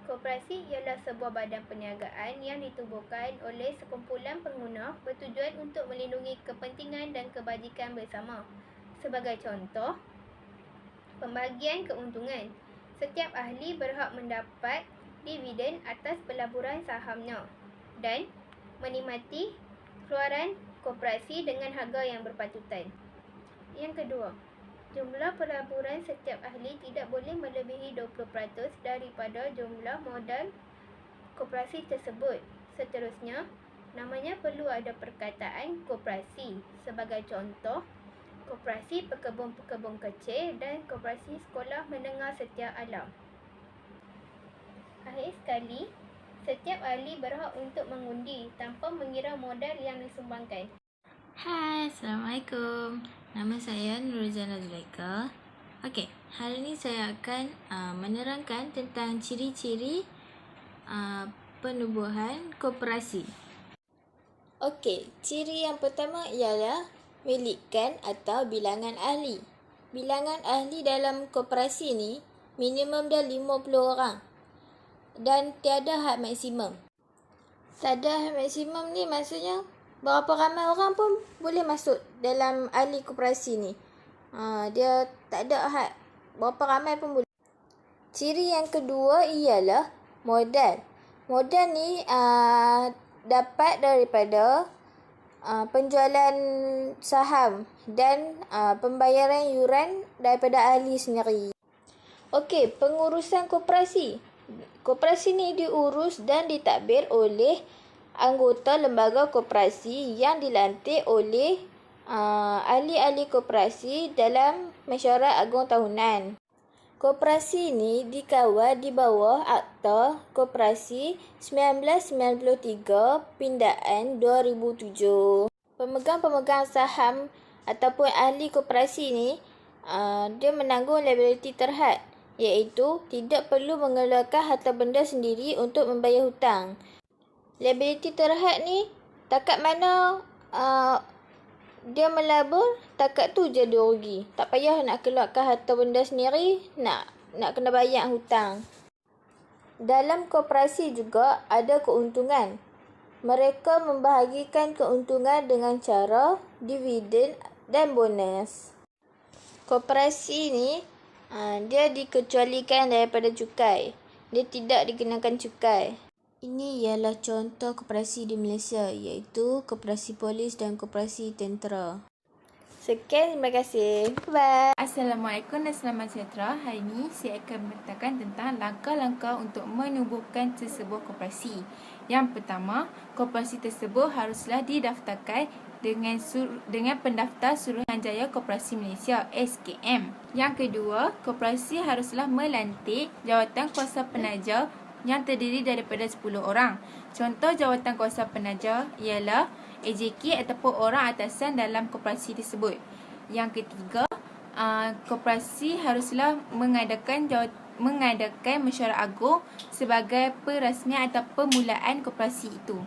Koperasi ialah sebuah badan perniagaan yang ditubuhkan oleh sekumpulan pengguna bertujuan untuk melindungi kepentingan dan kebajikan bersama. Sebagai contoh, pembagian keuntungan. Setiap ahli berhak mendapat dividen atas pelaburan sahamnya dan menikmati keluaran koperasi dengan harga yang berpatutan. Yang kedua, jumlah pelaburan setiap ahli tidak boleh melebihi 20% daripada jumlah modal koperasi tersebut. Seterusnya, namanya perlu ada perkataan koperasi. Sebagai contoh, koperasi pekebun-pekebun kecil dan koperasi sekolah menengah setia alam. Akhir sekali, setiap ahli berhak untuk mengundi tanpa mengira modal yang disumbangkan. Hai, Assalamualaikum. Nama saya Nurizana Zulaika. Okey, hari ini saya akan menerangkan tentang ciri-ciri penubuhan koperasi. Okey, ciri yang pertama ialah milikkan atau bilangan ahli. Bilangan ahli dalam koperasi ni minimum dah 50 orang dan tiada had maksimum. Tiada had maksimum ni maksudnya berapa ramai orang pun boleh masuk dalam ahli koperasi ni. Dia tak ada had. Berapa ramai pun boleh. Ciri yang kedua ialah modal. Modal ni dapat daripada penjualan saham dan pembayaran yuran daripada ahli sendiri. Okey, pengurusan koperasi. Koperasi ni diurus dan ditadbir oleh anggota lembaga koperasi yang dilantik oleh ahli-ahli koperasi dalam mesyuarat agung tahunan. Koperasi ini dikawal di bawah Akta Koperasi 1993 Pindaan 2007. Pemegang-pemegang saham ataupun ahli koperasi ini dia menanggung liability terhad, iaitu tidak perlu mengeluarkan harta benda sendiri untuk membayar hutang. Liability terhad ni takat mana dia melabur, takat tu je dia rugi. Tak payah nak keluarkan harta benda sendiri, nak kena bayar hutang. Dalam koperasi juga ada keuntungan. Mereka membahagikan keuntungan dengan cara dividen dan bonus. Koperasi ni dia dikecualikan daripada cukai. Dia tidak dikenakan cukai. Ini ialah contoh koperasi di Malaysia, iaitu koperasi polis dan koperasi tentera. Sekian, terima kasih. Bye. Assalamualaikum dan selamat sejahtera. Hari ini saya akan menceritakan tentang langkah-langkah untuk menubuhkan sesebuah koperasi. Yang pertama, koperasi tersebut haruslah didaftarkan dengan pendaftar Suruhanjaya Koperasi Malaysia (SKM). Yang kedua, koperasi haruslah melantik jawatan kuasa penaja yang terdiri daripada 10 orang. Contoh jawatan kuasa penaja ialah AJK ataupun orang atasan dalam koperasi tersebut. Yang ketiga, koperasi haruslah mengadakan mesyuarat agung sebagai perasmian atau permulaan koperasi itu.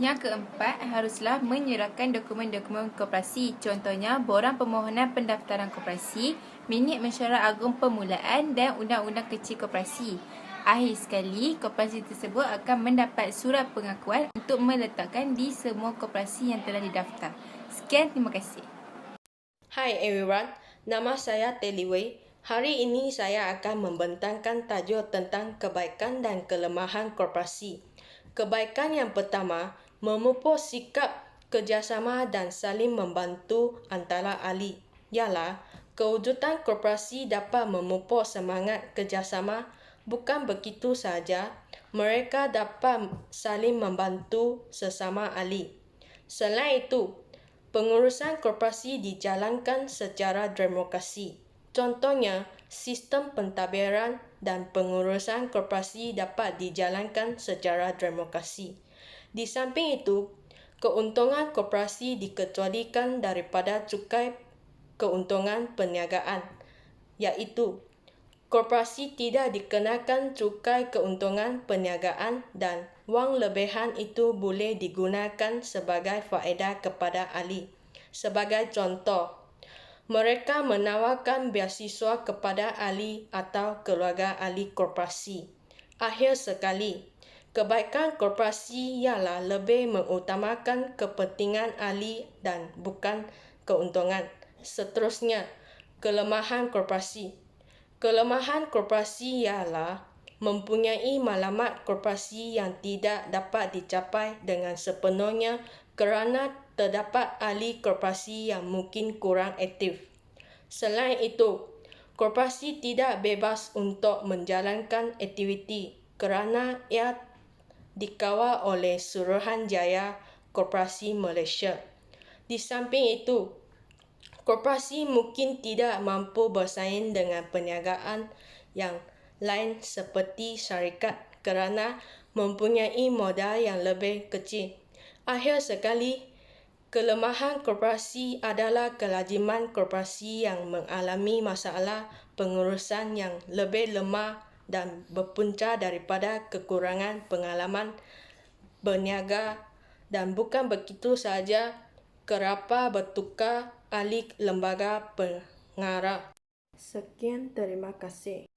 Yang keempat, haruslah menyerahkan dokumen-dokumen koperasi. Contohnya, borang permohonan pendaftaran koperasi, minit mesyuarat agung permulaan dan undang-undang kecil koperasi. Akhir sekali, koperasi tersebut akan mendapat surat pengakuan untuk meletakkan di semua koperasi yang telah didaftar. Sekian, terima kasih. Hi everyone, nama saya Telly Wei. Hari ini saya akan membentangkan tajuk tentang kebaikan dan kelemahan koperasi. Kebaikan yang pertama, memupuk sikap kerjasama dan saling membantu antara ahli. Ialah, kewujudan koperasi dapat memupuk semangat kerjasama. Bukan begitu sahaja, mereka dapat saling membantu sesama ahli. Selain itu, pengurusan koperasi dijalankan secara demokrasi. Contohnya, sistem pentadbiran dan pengurusan koperasi dapat dijalankan secara demokrasi. Di samping itu, keuntungan koperasi dikecualikan daripada cukai keuntungan perniagaan, iaitu koperasi tidak dikenakan cukai keuntungan perniagaan dan wang lebihan itu boleh digunakan sebagai faedah kepada ahli. Sebagai contoh, mereka menawarkan beasiswa kepada ahli atau keluarga ahli koperasi. Akhir sekali, kebaikan korporasi ialah lebih mengutamakan kepentingan ahli dan bukan keuntungan. Seterusnya, kelemahan korporasi. Kelemahan korporasi ialah mempunyai maklumat korporasi yang tidak dapat dicapai dengan sepenuhnya kerana terdapat ahli korporasi yang mungkin kurang aktif. Selain itu, korporasi tidak bebas untuk menjalankan aktiviti kerana ia dikawal oleh Suruhanjaya Korporasi Malaysia. Di samping itu, korporasi mungkin tidak mampu bersaing dengan perniagaan yang lain seperti syarikat kerana mempunyai modal yang lebih kecil. Akhir sekali, kelemahan korporasi adalah kelaziman korporasi yang mengalami masalah pengurusan yang lebih lemah dan berpunca daripada kekurangan pengalaman berniaga, dan bukan begitu sahaja kerapa bertukar ahli lembaga pengarah. Sekian, terima kasih.